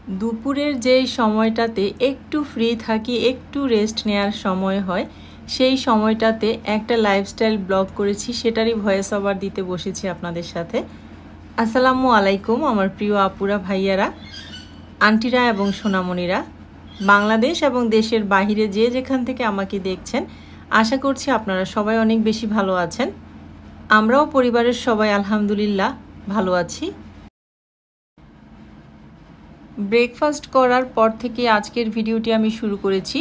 দুপুরের যেই সময়টাতে একটু ফ্রি থাকি, একটু রেস্ট নেওয়ার সময় হয়, সেই সময়টাতে একটা লাইফস্টাইল ব্লগ করেছি, সেটারই ভয়েস ওভার দিতে বসেছি আপনাদের সাথে। আসসালামু আলাইকুম আমার প্রিয় আপুরা, ভাইয়ারা, আন্টিরা এবং সোনামণিরা, বাংলাদেশ এবং দেশের বাহিরে যে যেখান থেকে আমাকে দেখছেন, আশা করছি আপনারা সবাই অনেক বেশি ভালো আছেন। আমরাও পরিবারের সবাই আলহামদুলিল্লাহ ভালো আছি। ব্রেকফাস্ট করার পর থেকে আজকের ভিডিওটি আমি শুরু করেছি।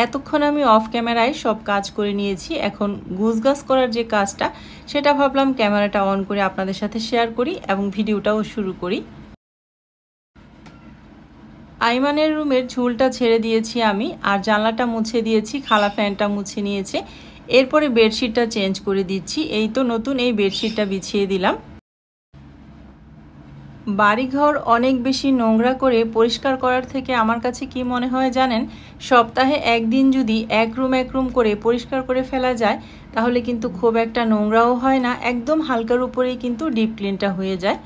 এতক্ষণ আমি অফ ক্যামেরায় সব কাজ করে নিয়েছি। এখন গুছগাছ করার যে কাজটা, সেটা ভাবলাম ক্যামেরাটা অন করে আপনাদের সাথে শেয়ার করি এবং ভিডিওটাও শুরু করি। আইমানের রুমের ঝুলটা ছেড়ে দিয়েছি আমি, আর জানলাটা মুছে দিয়েছি, খালা ফ্যানটা মুছে নিয়েছে। এরপরে বেডশিটটা চেঞ্জ করে দিচ্ছি। এই তো নতুন এই বেডশিটটা বিছিয়ে দিলাম। বাড়িঘর অনেক বেশি নোংরা করে পরিষ্কার করার থেকে আমার কাছে কি মনে হয় জানেন, সপ্তাহে একদিন যদি এক রুম করে পরিষ্কার করে ফেলা যায়, তাহলে কিন্তু খুব একটা নোংরাও হয় না, একদম হালকার উপরেই কিন্তু ডিপ ক্লিনটা হয়ে যায়।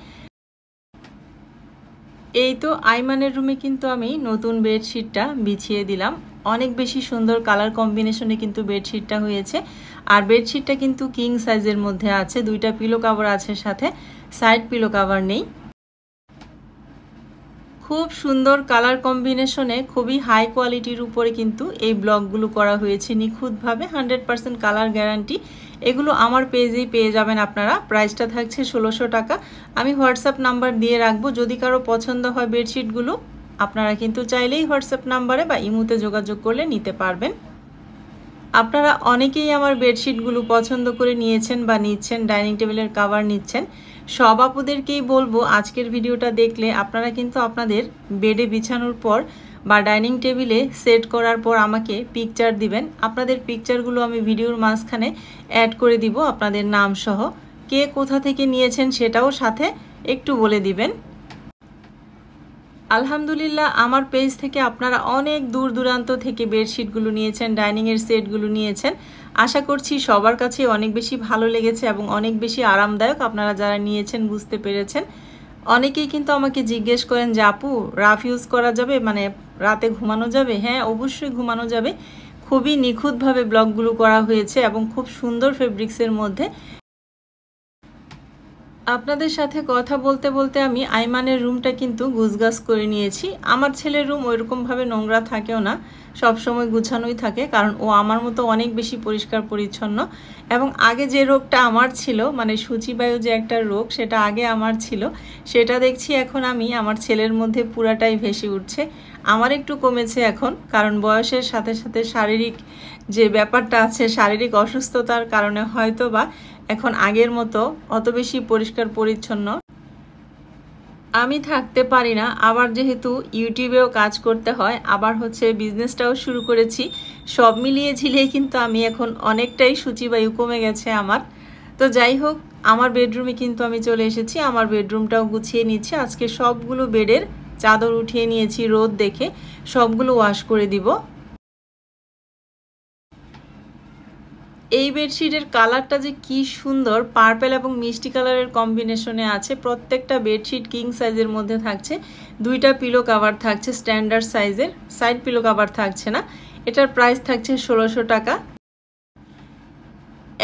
এই তো আইমানের রুমে কিন্তু আমি নতুন বেডশিটটা বিছিয়ে দিলাম। অনেক বেশি সুন্দর কালার কম্বিনেশনে কিন্তু বেডশিটটা হয়েছে। আর বেডশিটটা কিন্তু কিং সাইজের মধ্যে আছে, দুইটা পিলো কভার আছে, সাথে সাইড পিলো কভার নেই। খুব সুন্দর কালার কম্বিনেশনে খুবই হাই কোয়ালিটির উপরে কিন্তু এই ব্লগগুলো করা হয়েছে নিখুঁতভাবে, 100% কালার গ্যারান্টি। এগুলো আমার পেজেই পেয়ে যাবেন আপনারা। প্রাইসটা থাকছে 1600 টাকা। আমি হোয়াটসঅ্যাপ নাম্বার দিয়ে রাখবো, যদি কারো পছন্দ হয় বেডশিটগুলো আপনারা কিন্তু চাইলেই হোয়াটসঅ্যাপ নাম্বারে বা ইমোতে যোগাযোগ করলে নিতে পারবেন। আপনারা অনেকেই আমার বেডশিটগুলো পছন্দ করে নিয়েছেন বা নিচ্ছেন, ডাইনিং টেবিলের কভার নিচ্ছেন। সব আপুদেরকেই বলবো, আজকের ভিডিওটা দেখলে আপনারা কিন্তু আপনাদের বেডে বিছানোর পর বা ডাইনিং টেবিলে সেট করার পর আমাকে পিকচার দিবেন। আপনাদের পিকচারগুলো আমি ভিডিওর মাঝখানে অ্যাড করে দিব, আপনাদের নাম সহ। কে কোথা থেকে নিয়েছেন সেটাও সাথে একটু বলে দিবেন। আলহামদুলিল্লাহ আমার পেজ থেকে আপনারা অনেক দূর দূরান্ত থেকে বেডশিটগুলো নিয়েছেন, ডাইনিংয়ের সেটগুলো নিয়েছেন। আশা করছি সবার কাছে অনেক বেশি ভালো লেগেছে এবং অনেক বেশি আরামদায়ক। আপনারা যারা নিয়েছেন বুঝতে পেরেছেন। অনেকেই কিন্তু আমাকে জিজ্ঞেস করেন যে আপু, রাফ ইউজ করা যাবে, মানে রাতে ঘুমানো যাবে? হ্যাঁ, অবশ্যই ঘুমানো যাবে। খুবই নিখুঁতভাবে ব্লকগুলো করা হয়েছে এবং খুব সুন্দর ফেব্রিক্সের মধ্যে। আপনাদের সাথে কথা বলতে বলতে আমি আইমানের রুমটা কিন্তু গুছগাছ করে নিয়েছি। আমার ছেলের রুম ওইরকমভাবে নোংরা থাকেও না, সব সময় গুছানোই থাকে, কারণ ও আমার মতো অনেক বেশি পরিষ্কার পরিচ্ছন্ন। এবং আগে যে রোগটা আমার ছিল, মানে সূচিবায়ু যে একটা রোগ, সেটা আগে আমার ছিল, সেটা দেখছি এখন আমি আমার ছেলের মধ্যে পুরাটাই ভেসে উঠছে। আমার একটু কমেছে এখন, কারণ বয়সের সাথে সাথে শারীরিক যে ব্যাপারটা আছে, শারীরিক অসুস্থতার কারণে হয়তো বা এখন আগের মতো অত বেশি পরিষ্কার পরিচ্ছন্ন আমি থাকতে পারি না। আবার যেহেতু ইউটিউবেও কাজ করতে হয়, আবার হচ্ছে বিজনেসটাও শুরু করেছি, সব মিলিয়ে ঝিলিয়ে কিন্তু আমি এখন অনেকটাই সূচিবায়ু কমে গেছে আমার। তো যাই হোক, আমার বেডরুমে কিন্তু আমি চলে এসেছি। আমার বেডরুমটাও গুছিয়ে নিচ্ছি। আজকে সবগুলো বেডের চাদর উঠিয়ে নিয়েছি, রোদ দেখে সবগুলো ওয়াশ করে দিব। এই বেডশিটের কালারটা যে কি সুন্দর, পার্পেল এবং মিষ্টি কালারের কম্বিনেশনে আছে। প্রত্যেকটা বেডশিট কিং সাইজের মধ্যে থাকছে। দুইটা পিলো কভার থাকছে স্ট্যান্ডার্ড সাইজের, সাইড পিলো কভার থাকছে না। এটার প্রাইস থাকছে 1600 টাকা।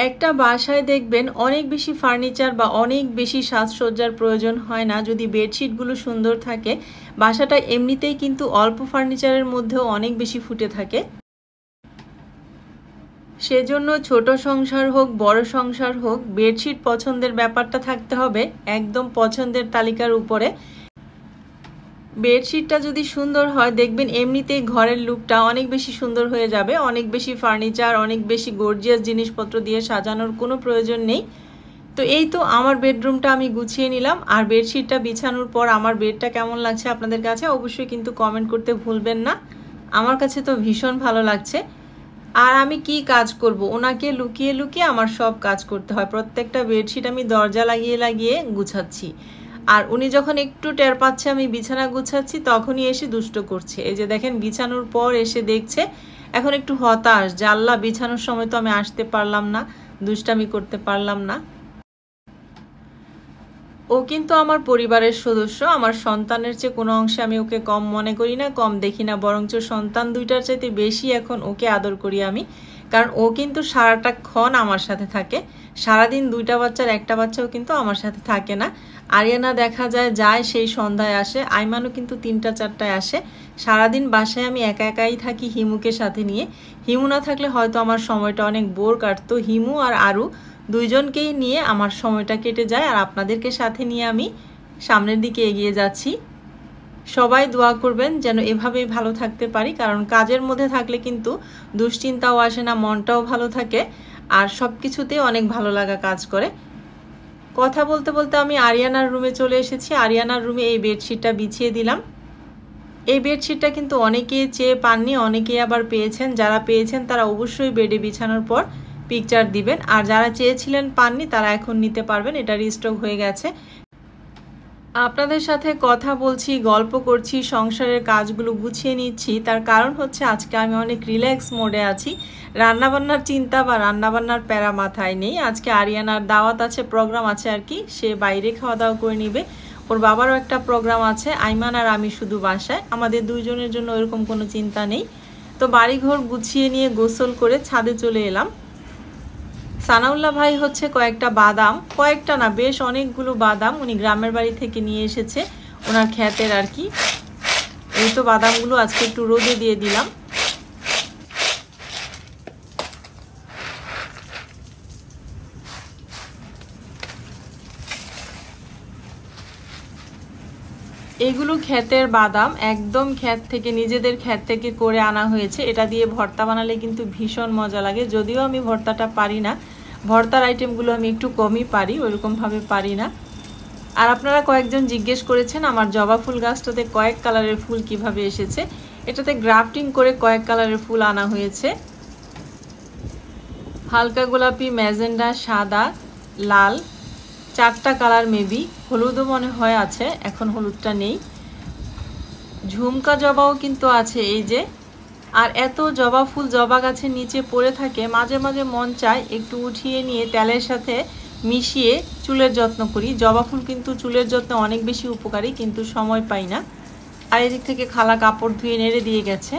একটা বাসায় দেখবেন অনেক বেশি ফার্নিচার বা অনেক বেশি সাজসজ্জার প্রয়োজন হয় না, যদি বেডশিটগুলো সুন্দর থাকে। বাসাটা এমনিতেই কিন্তু অল্প ফার্নিচারের মধ্যেও অনেক বেশি ফুটে থাকে। সেজন্য ছোট সংসার হোক বড় সংসার হোক, বেডশিট পছন্দের ব্যাপারটা থাকতে হবে একদম পছন্দের তালিকার উপরে। বেডশিটটা যদি সুন্দর হয়, দেখবেন এমনিতেই ঘরের লুকটা অনেক বেশি সুন্দর হয়ে যাবে। অনেক বেশি ফার্নিচার, অনেক বেশি গর্জিয়াস জিনিসপত্র দিয়ে সাজানোর কোনো প্রয়োজন নেই। তো এই তো আমার বেডরুমটা আমি গুছিয়ে নিলাম। আর বেডশিটটা বিছানোর পর আমার বেডটা কেমন লাগছে আপনাদের কাছে অবশ্যই কিন্তু কমেন্ট করতে ভুলবেন না। আমার কাছে তো ভীষণ ভালো লাগছে। আর আমি কি কাজ করব, ওনাকে লুকিয়ে লুকিয়ে আমার সব কাজ করতে হয়। প্রত্যেকটা বেডশিট আমি দরজা লাগিয়ে লাগিয়ে গুছাচ্ছি। আর উনি যখন একটু টের পাচ্ছে আমি বিছানা গুছাচ্ছি, তখনই এসে দুষ্ট করছে। এই যে দেখেন, বিছানোর পর এসে দেখছে। এখন একটু হতাশ, জানলা বিছানোর সময় তো আমি আসতে পারলাম না, দুষ্টামি করতে পারলাম না। ও কিন্তু আমার পরিবারের সদস্য, আমার সন্তানের চেয়ে কোনো অংশে আমি ওকে কম মনে করি না, কম দেখি না, বরঞ্চ সন্তান দুইটার চাইতে বেশি এখন ওকে আদর করি আমি। কারণ ও কিন্তু সারাটাক্ষণ আমার সাথে থাকে, সারাদিন দুইটা বাচ্চার একটা বাচ্চাও কিন্তু আমার সাথে থাকে না। আরিয়ানা দেখা যায় সেই সন্ধ্যায় আসে, আইমানও কিন্তু 3টা 4টায় আসে। সারাদিন বাসায় আমি একা একাই থাকি হিমুকে সাথে নিয়ে। হিমু না থাকলে হয়তো আমার সময়টা অনেক বোর কাটতো। হিমু আর আরু দুইজনকেই নিয়ে আমার সময়টা কেটে যায়, আর আপনাদেরকে সাথে নিয়ে আমি সামনের দিকে এগিয়ে যাচ্ছি। সবাই দোয়া করবেন যেন এভাবেই ভালো থাকতে পারি, কারণ কাজের মধ্যে থাকলে কিন্তু দুশ্চিন্তাও আসে না, মনটাও ভালো থাকে, আর সব কিছুতেই অনেক ভালো লাগা কাজ করে। কথা বলতে বলতে আমি আরিয়ানার রুমে চলে এসেছি। আরিয়ানার রুমে এই বেডশিটটা বিছিয়ে দিলাম। এই বেডশিটটা কিন্তু অনেকেই চেয়ে পাননি, অনেকেই আবার পেয়েছেন। যারা পেয়েছেন তারা অবশ্যই বেডে বিছানোর পর পিকচার দিবেন, আর যারা চেয়েছিলেন পাননি তারা এখন নিতে পারবেন, এটা রিস্টক হয়ে গেছে। আপনাদের সাথে কথা বলছি, গল্প করছি, সংসারের কাজগুলো গুছিয়ে নিচ্ছি, তার কারণ হচ্ছে আজকে আমি অনেক রিল্যাক্স মোডে আছি। রান্নাবান্নার চিন্তা বা রান্নাবান্নার প্যারা মাথায় নেই। আজকে আরিয়ানার দাওয়াত আছে, প্রোগ্রাম আছে আর কি, সে বাইরে খাওয়া দাওয়া করে নিবে। ওর বাবারও একটা প্রোগ্রাম আছে, আইমান আর আমি শুধু বাসায়, আমাদের দুইজনের জন্য এরকম কোনো চিন্তা নেই। তো বাড়িঘর গুছিয়ে নিয়ে গোসল করে ছাদে চলে এলাম। সানাউল্লাহ ভাই হচ্ছে কয়েকটা বাদাম, কয়েকটা না বেশ অনেকগুলো বাদাম উনি গ্রামের বাড়ি থেকে নিয়ে এসেছে, ওনার ক্ষেতের আর কি। এই তো বাদামগুলো আজকে একটু রোদে দিয়ে দিলাম। এগুলো ক্ষেতের বাদাম, একদম ক্ষেত থেকে, নিজেদের ক্ষেত থেকে করে আনা হয়েছে। এটা দিয়ে ভর্তা বানালে কিন্তু ভীষণ মজা লাগে, যদিও আমি ভর্তাটা পারি না, ভর্তার আইটেমগুলো আমি একটু কমই পারি, ওইরকমভাবে পারি না। আর আপনারা কয়েকজন জিজ্ঞেস করেছেন আমার জবা ফুল গাছটাতে কয়েক কালারের ফুল কিভাবে এসেছে। এটাতে গ্রাফটিং করে কয়েক কালারের ফুল আনা হয়েছে, হালকা গোলাপি, ম্যাজেন্ডা, সাদা, লাল, 4টা কালার, মেবি হলুদও মনে হয় আছে, এখন হলুদটা নেই। ঝুমকা জবাও কিন্তু আছে এই যে। আর এত জবা ফুল জবা গাছের নিচে পড়ে থাকে, মাঝে মাঝে মন চায় একটু উঠিয়ে নিয়ে তেলের সাথে মিশিয়ে চুলের যত্ন করি। জবা ফুল কিন্তু চুলের যত্নে অনেক বেশি উপকারী, কিন্তু সময় পাই না। আর এদিক থেকে খালা কাপড় ধুয়ে নেড়ে দিয়ে গেছে।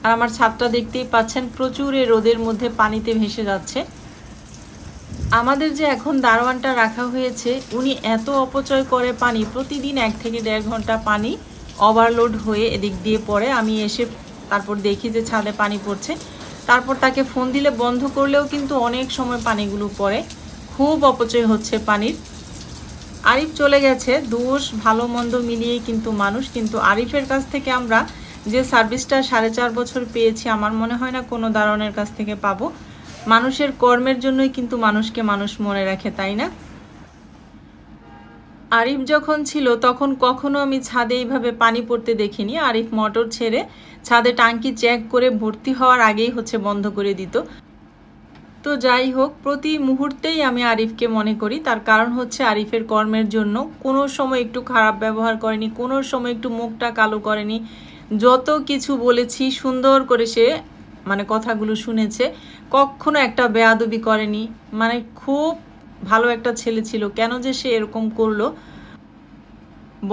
আর আমার ছাদটা দেখতেই পাচ্ছেন প্রচুর এই রোদের মধ্যে পানিতে ভেসে যাচ্ছে। আমাদের যে এখন দারোয়ানটা রাখা হয়েছে, উনি এত অপচয় করে পানি, প্রতিদিন 1 থেকে 1.5 ঘন্টা পানি ওভারলোড হয়ে এদিক দিয়ে পড়ে। আমি এসে তারপর দেখি যে ছাদে পানি পড়ছে, তারপর তাকে ফোন দিলে বন্ধ করলেও কিন্তু অনেক সময় পানিগুলো পড়ে, খুব অপচয় হচ্ছে পানির। আরিফ চলে গেছে, দোষ ভালো মন্দ মিলিয়েই কিন্তু মানুষ, কিন্তু আরিফের কাছ থেকে আমরা যে সার্ভিসটা 4.5 বছর পেয়েছি, আমার মনে হয় না কোনো দারোয়ানের কাছ থেকে পাবো। মানুষের কর্মের জন্যই কিন্তু মানুষকে মানুষ মনে রাখে, তাই না? আরিফ যখন ছিল তখন কখনো আমি ছাদে এইভাবে পানি পড়তে দেখিনি। আরিফ মোটর ছেড়ে ছাদে টাঙ্কি চেক করে ভর্তি হওয়ার আগেই হচ্ছে বন্ধ করে দিত। তো যাই হোক, প্রতি মুহূর্তেই আমি আরিফকে মনে করি, তার কারণ হচ্ছে আরিফের কর্মের জন্য কোনো সময় একটু খারাপ ব্যবহার করেনি, কোনো সময় একটু মুখটা কালো করেনি, যত কিছু বলেছি সুন্দর করে সে মানে কথাগুলো শুনেছে, কখনো একটা বেয়াদবি করেনি। মানে খুব ভালো একটা ছেলে ছিল। কেন যে সে এরকম করলো,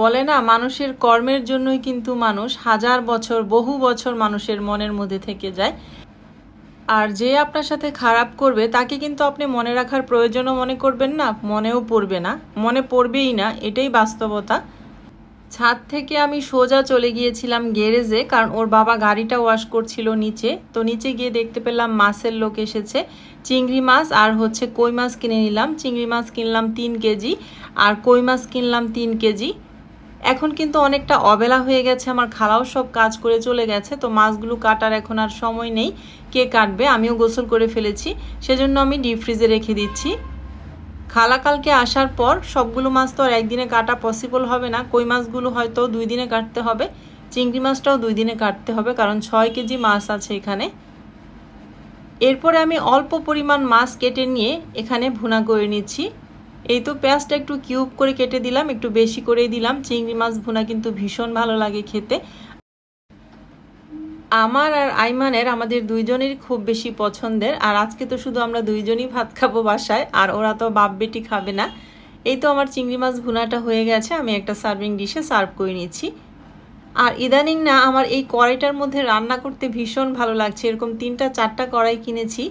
বলে না মানুষের কর্মের জন্যই কিন্তু মানুষ হাজার বছর, বহু বছর মানুষের মনের মধ্যে থেকে যায়। আর যে আপনার সাথে খারাপ করবে তাকে কিন্তু আপনি মনে রাখার প্রয়োজনও মনে করবেন না, মনেও পড়বে না, মনে পড়বেই না, এটাই বাস্তবতা। ছাদ থেকে আমি সোজা চলে গিয়েছিলাম গ্যারেজে, কারণ ওর বাবা গাড়িটা ওয়াশ করছিল নিচে। তো নিচে গিয়ে দেখতে পেলাম মাছের লোক এসেছে, চিংড়ি মাছ আর হচ্ছে কই মাছ কিনে নিলাম। চিংড়ি মাছ কিনলাম 3 কেজি আর কই মাছ কিনলাম 3 কেজি। এখন কিন্তু অনেকটা অবেলা হয়ে গেছে, আমার খালাও সব কাজ করে চলে গেছে, তো মাছগুলো কাটার এখন আর সময় নেই। কে কাটবে? আমিও গোসল করে ফেলেছি, সেজন্য আমি ডিপ ফ্রিজে রেখে দিচ্ছি। খালা কালকে আসার পর সবগুলো মাছ তো আর একদিনে কাটা পসিবল হবে না, কই মাছগুলো হয়তো 2 দিনে কাটতে হবে, চিংড়ি মাছটাও 2 দিনে কাটতে হবে, কারণ 6 কেজি মাছ আছে এখানে। এরপরে আমি অল্প পরিমাণ মাছ কেটে নিয়ে এখানে ভুনা করে নিচ্ছি। এই তো পেঁয়াজটা একটু কিউব করে কেটে দিলাম, একটু বেশি করেই দিলাম। চিংড়ি মাছ ভুনা কিন্তু ভীষণ ভালো লাগে খেতে। আমার আর আইমানের, আমাদের দুইজনেরই খুব বেশি পছন্দের। আর আজকে তো শুধু আমরা দুইজনই ভাত খাবো বাসায়, আর ওরা তো বাপ বেটি খাবে না। এই তো আমার চিংড়ি মাছ ভুনাটা হয়ে গেছে, আমি একটা সার্ভিং ডিশে সার্ভ করে নিচ্ছি। আর ইদানিং না আমার এই কড়াইটার মধ্যে রান্না করতে ভীষণ ভালো লাগছে। এরকম 3-4টা কড়াই কিনেছি,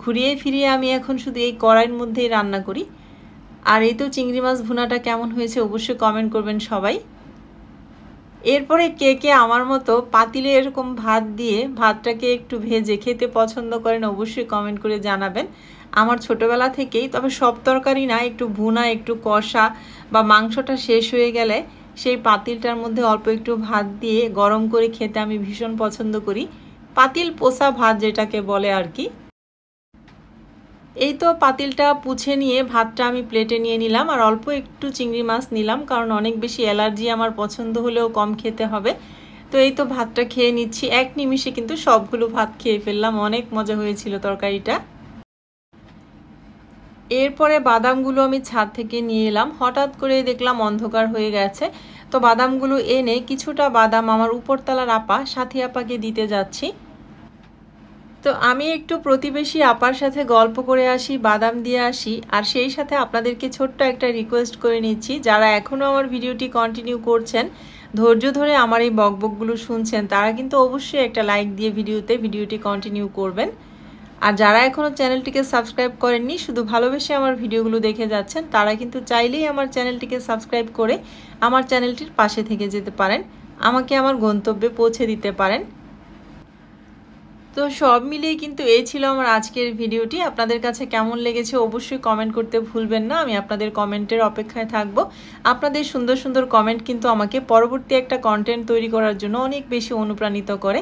ঘুরিয়ে ফিরিয়ে আমি এখন শুধু এই কড়াইয়ের মধ্যেই রান্না করি। আর এই তো চিংড়ি মাছ ভুনাটা কেমন হয়েছে অবশ্যই কমেন্ট করবেন সবাই। এরপরে কে কে আমার মতো পাতিলে এরকম ভাত দিয়ে ভাতটাকে একটু ভেজে খেতে পছন্দ করেন অবশ্যই কমেন্ট করে জানাবেন। আমার ছোটবেলা থেকেই, তবে সব তরকারি না, একটু ভুনা একটু কষা বা মাংসটা শেষ হয়ে গেলে সেই পাতিলটার মধ্যে অল্প একটু ভাত দিয়ে গরম করে খেতে আমি ভীষণ পছন্দ করি। পাতিল পোষা ভাত যেটাকে বলে আর কি। এই তো পাতিলটা পুছে নিয়ে ভাতটা আমি প্লেটে নিয়ে নিলাম, আর অল্প একটু চিংড়ি মাছ নিলাম, কারণ অনেক বেশি অ্যালার্জি আমার পছন্দ হলেও কম খেতে হবে। তো এই তো ভাতটা খেয়ে নিচ্ছি, এক নিমিষে কিন্তু সবগুলো ভাত খেয়ে ফেললাম। অনেক মজা হয়েছিল তরকারিটা। এরপরে বাদামগুলো আমি ছাদ থেকে নিয়ে এলাম, হঠাৎ করে দেখলাম অন্ধকার হয়ে গেছে। তো বাদামগুলো এনে কিছুটা বাদাম আমার উপরতলার আপা সাথী আপাকে দিতে যাচ্ছি। তো আমি একটু প্রতিবেশী আপার সাথে গল্প করে আসি, বাদাম দিয়ে আসি, আর সেই সাথে আপনাদেরকে ছোট্ট একটা রিকোয়েস্ট করে নিচ্ছি, যারা এখনও আমার ভিডিওটি কন্টিনিউ করছেন, ধৈর্য ধরে আমার এই বকবকগুলো শুনছেন, তারা কিন্তু অবশ্যই একটা লাইক দিয়ে ভিডিওটি কন্টিনিউ করবেন। আর যারা এখনও চ্যানেলটিকে সাবস্ক্রাইব করেননি, শুধু ভালোবেসে আমার ভিডিওগুলো দেখে যাচ্ছেন, তারা কিন্তু চাইলেই আমার চ্যানেলটিকে সাবস্ক্রাইব করে আমার চ্যানেলটির পাশে থেকে যেতে পারেন, আমাকে আমার গন্তব্যে পৌঁছে দিতে পারেন। তো সব মিলিয়ে কিন্তু এই ছিল আমার আজকের ভিডিওটি। আপনাদের কাছে কেমন লেগেছে অবশ্যই কমেন্ট করতে ভুলবেন না, আমি আপনাদের কমেন্টের অপেক্ষায় থাকব। আপনাদের সুন্দর সুন্দর কমেন্ট কিন্তু আমাকে পরবর্তী একটা কন্টেন্ট তৈরি করার জন্য অনেক বেশি অনুপ্রাণিত করে।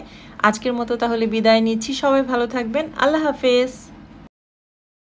আজকের মতো তাহলে বিদায় নিচ্ছি, সবাই ভালো থাকবেন, আল্লাহ হাফেজ।